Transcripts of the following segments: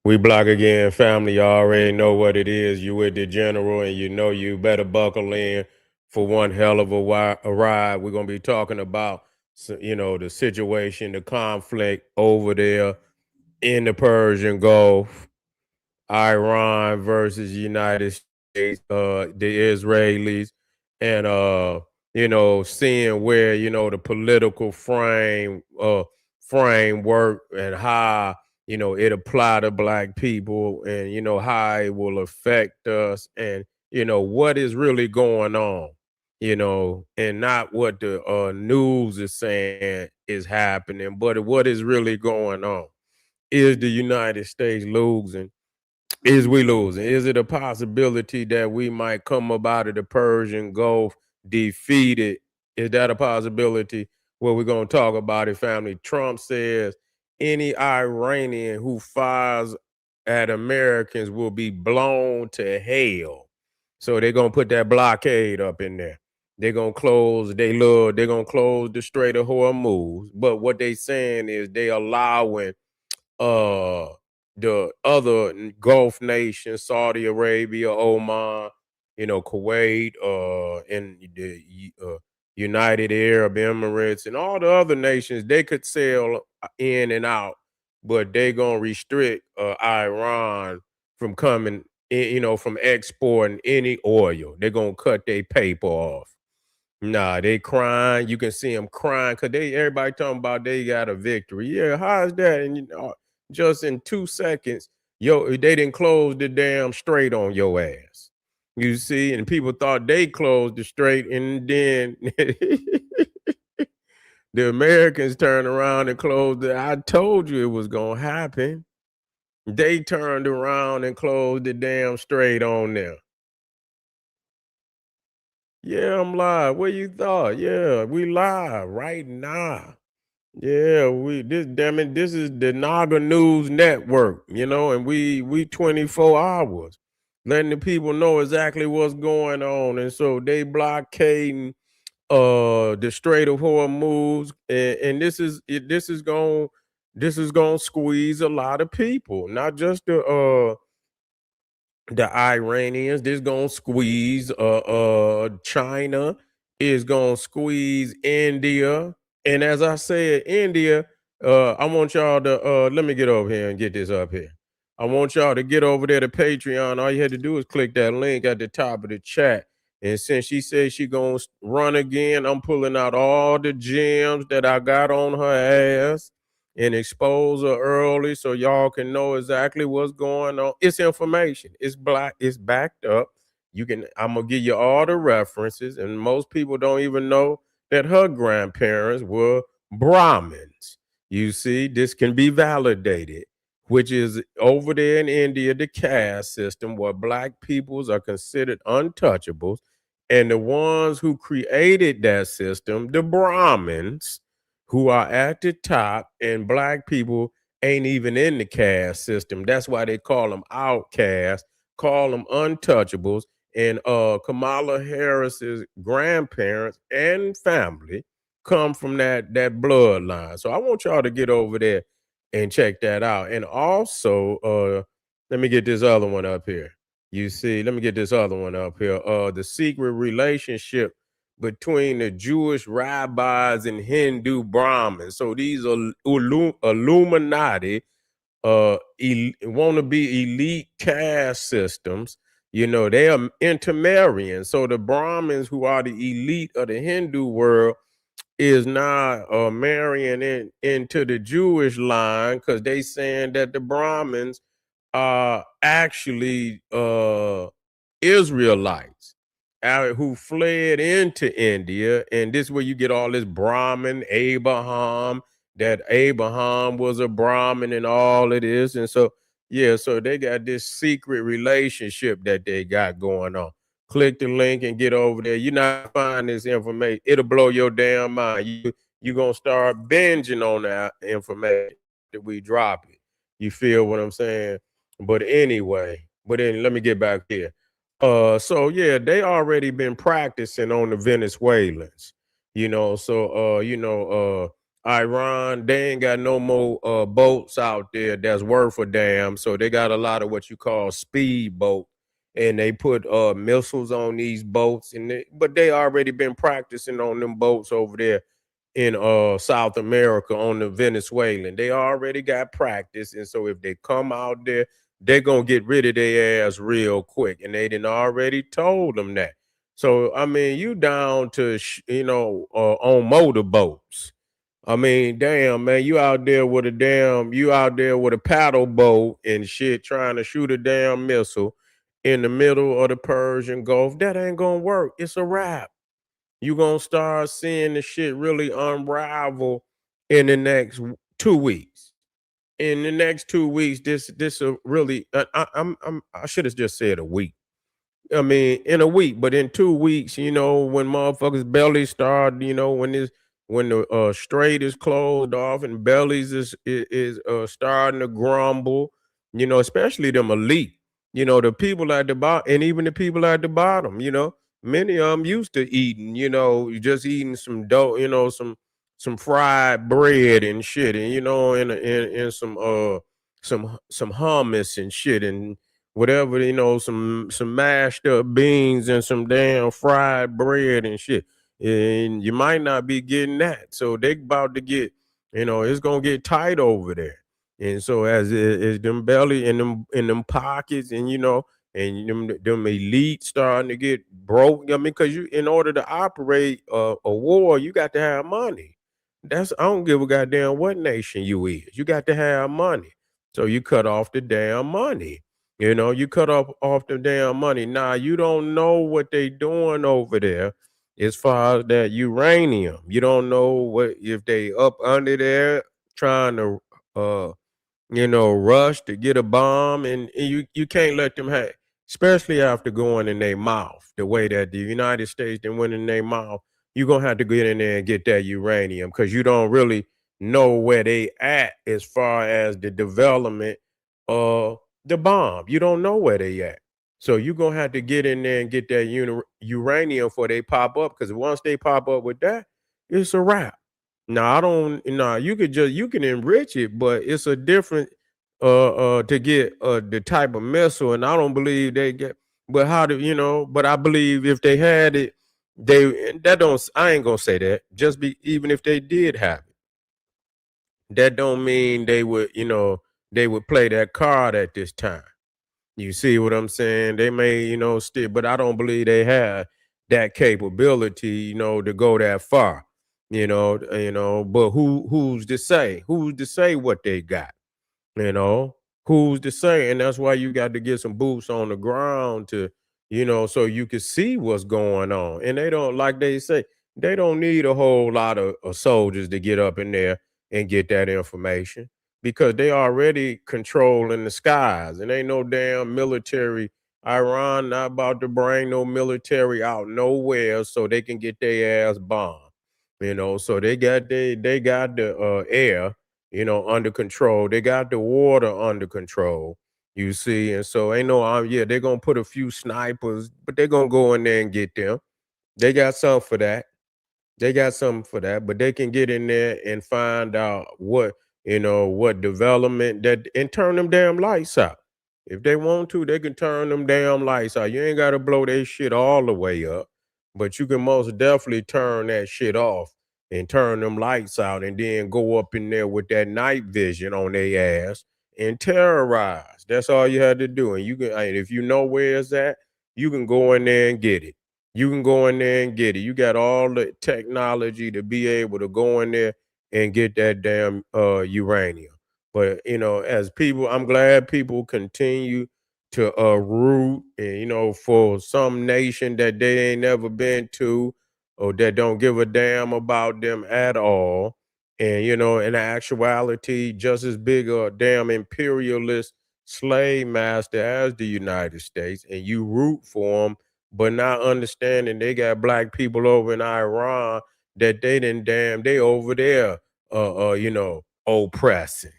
We block again, family. You already know what it is. You with the general, and you know you better buckle in for one hell of a ride. We're gonna be talking about, the situation, the conflict over there in the Persian Gulf, Iran versus United States, the Israelis, and seeing where the political framework and how it apply to black people, and how it will affect us, and what is really going on, and not what the news is saying is happening, but what is really going on. Is the United States losing? Is we losing? Is it a possibility that we might come up out of the Persian Gulf defeated? Is that a possibility? Well, we're going to talk about it, family. Trump says any Iranian who fires at Americans will be blown to hell. So they're going to put that blockade up in there. They're going to close the Strait of Hormuz. But what they saying is they allowing uh the other Gulf nations, Saudi Arabia, Oman, Kuwait, and the United Arab Emirates, and all the other nations, they could sail in and out, but they gonna restrict Iran from coming, from exporting any oil. They're gonna cut their paper off. Nah, they crying. You can see them crying because everybody talking about they got a victory. Yeah, how is that? And just in 2 seconds, they didn't close the damn strait on your ass. You see, and people thought they closed the strait, and then the Americans turned around and closed it. I told you it was gonna happen. They turned around and closed the damn strait on them. Yeah, I'm live. What you thought? Yeah, we live right now. Yeah, this is the Naga News Network, and we 24 hours letting the people know exactly what's going on. And so they blockading the Strait of Hormuz, and this is going to squeeze a lot of people, not just the Iranians. This gonna squeeze China, is gonna squeeze India. And as I said, India, I want y'all to let me get over here and get this up here. I want y'all to get over there to Patreon. All you had to do is click that link at the top of the chat. And since she says she gonna run again, I'm pulling out all the gems that I got on her ass and expose her early so y'all can know exactly what's going on. It's information. It's black. It's backed up. I'm gonna give you all the references, and most people don't even know that her grandparents were Brahmins. You see, this can be validated, which is over there in India, the caste system where black peoples are considered untouchables. And the ones who created that system, the Brahmins, who are at the top, and black people ain't even in the caste system. That's why they call them outcasts, call them untouchables. And Kamala Harris's grandparents and family come from that bloodline. So I want y'all to get over there and check that out. And also, let me get this other one up here. You see, let me get this other one up here. The secret relationship between the Jewish rabbis and Hindu Brahmins. So these are Illuminati, want to be elite caste systems. They are intermarrying. So the Brahmins, who are the elite of the Hindu world, is now marrying into the Jewish line, because they saying that the Brahmins are actually Israelites who fled into India. And this is where you get all this Brahmin, Abraham, that Abraham was a Brahmin and all of this. And so, yeah, so they got this secret relationship that they got going on. Click the link and get over there. You're not find this information. It'll blow your damn mind. You're going to start binging on that information that we drop it. You feel what I'm saying? But anyway, but then let me get back here. So yeah, they already been practicing on the Venezuelans, so Iran, they ain't got no more boats out there that's worth a damn. So they got a lot of what you call speed boat, and they put missiles on these boats, but they already been practicing on them boats over there in South America on the Venezuelan. They already got practice, and so if they come out there, they're gonna get rid of their ass real quick, and they done already told them that. So I mean, you down to on motorboats. I mean, damn, man, you out there with a paddle boat and shit trying to shoot a damn missile in the middle of the Persian Gulf. That ain't gonna work. It's a wrap. You gonna start seeing the shit really unravel in the next 2 weeks. In the next 2 weeks, this will really. I should have just said a week. I mean, in a week, but in 2 weeks, when motherfuckers' bellies start, when the strait is closed off and bellies is starting to grumble, especially them elite, the people at the bottom, and even the people at the bottom, many of them used to eating, just eating some dough, some fried bread and shit, and in some hummus and shit, and whatever, some mashed up beans and some damn fried bread and shit. And you might not be getting that. So they about to get, it's gonna get tight over there. And so as them belly and them pockets and and them elite starting to get broke. I mean, because you in order to operate a war, you got to have money. I don't give a goddamn what nation you is. You got to have money. So you cut off the damn money. You cut off the damn money. Now you don't know what they doing over there as far as that uranium. You don't know what if they up under there trying to rush to get a bomb, and you can't let them have, especially after going in their mouth, the way that the United States then went in their mouth. You're gonna have to get in there and get that uranium because you don't really know where they at as far as the development of the bomb. You don't know where they at. So you're gonna have to get in there and get that uranium before they pop up. Because once they pop up with that, it's a wrap. No, I don't. No, you can enrich it, but it's a different to get the type of missile, and I don't believe they get. But how do But I believe if they had it, that don't. I ain't gonna say that. Just be even if they did have it, that don't mean they would play that card at this time. You see what I'm saying? They may, still, but I don't believe they have that capability, to go that far. But who's to say? Who's to say what they got? You know, who's to say? And that's why you got to get some boots on the ground to, so you can see what's going on. And they don't, like they say, they don't need a whole lot of soldiers to get up in there and get that information because they already controlling the skies and ain't no damn military. Iran not about to bring no military out nowhere so they can get their ass bombed. So they got the air, under control. They got the water under control. You see, and so ain't no, yeah, they're gonna put a few snipers, but they're gonna go in there and get them. They got something for that. They got something for that, but they can get in there and find out what development that and turn them damn lights out. If they want to, they can turn them damn lights out. You ain't got to blow their shit all the way up, but you can most definitely turn that shit off and turn them lights out and then go up in there with that night vision on their ass and terrorize. That's all you had to do. And if you know where it's at, you can go in there and get it. You can go in there and get it. You got all the technology to be able to go in there and get that damn uranium. But as people, I'm glad people continue to root and for some nation that they ain't never been to or that don't give a damn about them at all. And in actuality, just as big a damn imperialist slave master as the United States, and you root for them but not understanding they got black people over in Iran that they over there oppressing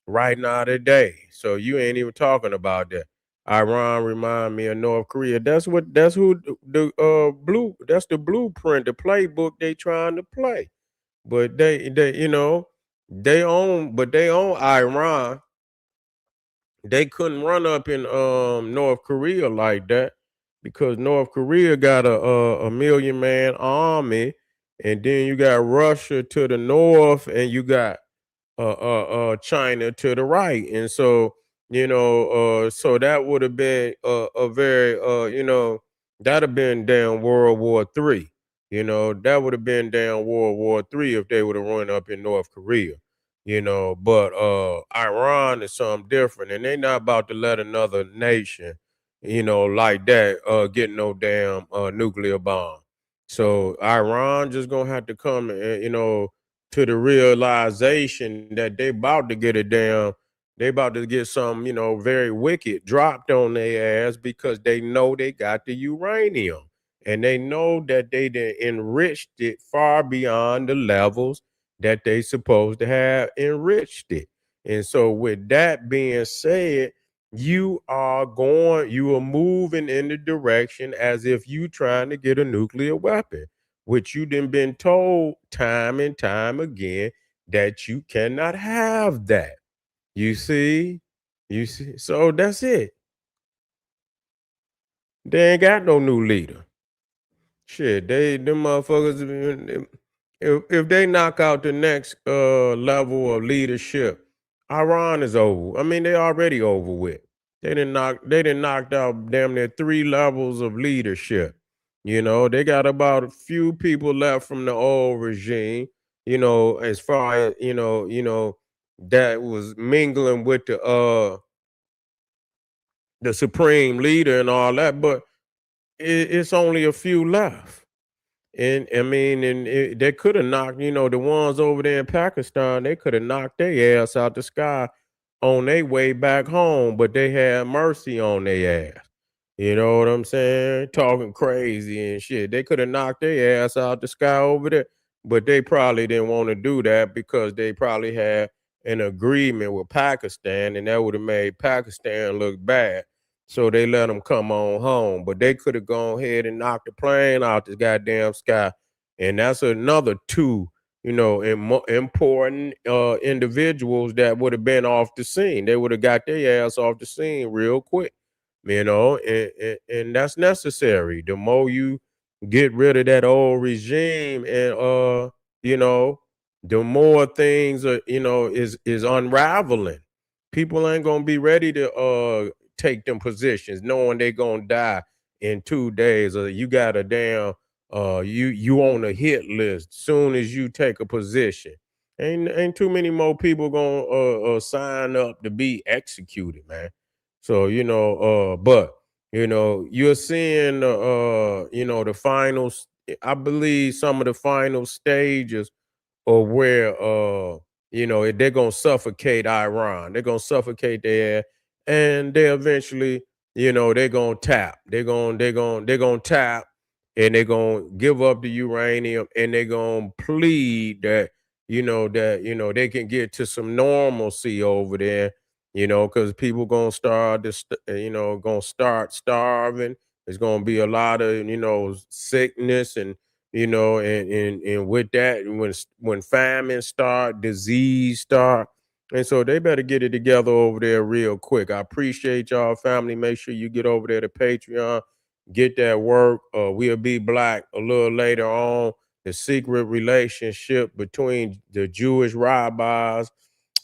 right now today. So you ain't even talking about that. Iran remind me of North Korea. That's who the blue that's the blueprint, the playbook they trying to play. but they own Iran. They couldn't run up in North Korea like that because North Korea got a million man army, and then you got Russia to the north, and you got China to the right, and so so that would have been a very that'd have been down World War III. That would have been down World War III if they would have run up in North Korea. But Iran is something different, and they not about to let another nation, like that, get no damn nuclear bomb. So Iran just gonna have to come, to the realization that they about to get some, very wicked dropped on their ass because they know they got the uranium. And they know that they done enriched it far beyond the levels that they supposed to have enriched it. And so with that being said, you are moving in the direction as if you trying to get a nuclear weapon, which you done been told time and time again that you cannot have that. You see? You see? So that's it. They ain't got no new leader. Shit, them motherfuckers. If they knock out the next level of leadership, Iran is over. I mean, they already over with. They didn't knocked out damn near 3 levels of leadership. They got about a few people left from the old regime. As far as that was mingling with the supreme leader and all that, but it's only a few left. And I mean, they could have knocked, the ones over there in Pakistan, they could have knocked their ass out the sky on their way back home, but they had mercy on their ass. You know what I'm saying? Talking crazy and shit. They could have knocked their ass out the sky over there, but they probably didn't want to do that because they probably had an agreement with Pakistan, and that would have made Pakistan look bad. So they let them come on home, but they could have gone ahead and knocked the plane out the goddamn sky, and that's another two, important individuals that would have been off the scene. They would have got their ass off the scene real quick, and that's necessary. The more you get rid of that old regime, and you know, the more things are, is unraveling. People ain't gonna be ready to take them positions knowing they gonna die in 2 days, or you got a damn you on a hit list soon as you take a position. Ain't too many more people gonna sign up to be executed, man. So but you're seeing the finals. I believe some of the final stages, or where they're gonna suffocate Iran. They're gonna suffocate their, and they eventually, they're gonna tap. They're gonna tap, and they're gonna give up the uranium, and they're gonna plead that they can get to some normalcy over there. Because people gonna start gonna start starving. There's gonna be a lot of sickness, and with that, when famine start, disease start, and so they better get it together over there real quick. I appreciate y'all, family. Make sure you get over there to Patreon, get that work. We'll be black a little later on. The secret relationship between the Jewish rabbis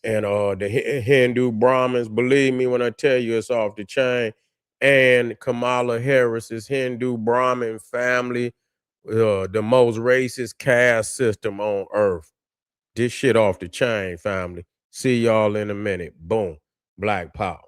and the Hindu Brahmins. Believe me when I tell you, it's off the chain. And Kamala Harris's Hindu Brahmin family, the most racist caste system on earth. This shit off the chain, family. See y'all in a minute. Boom. Black power.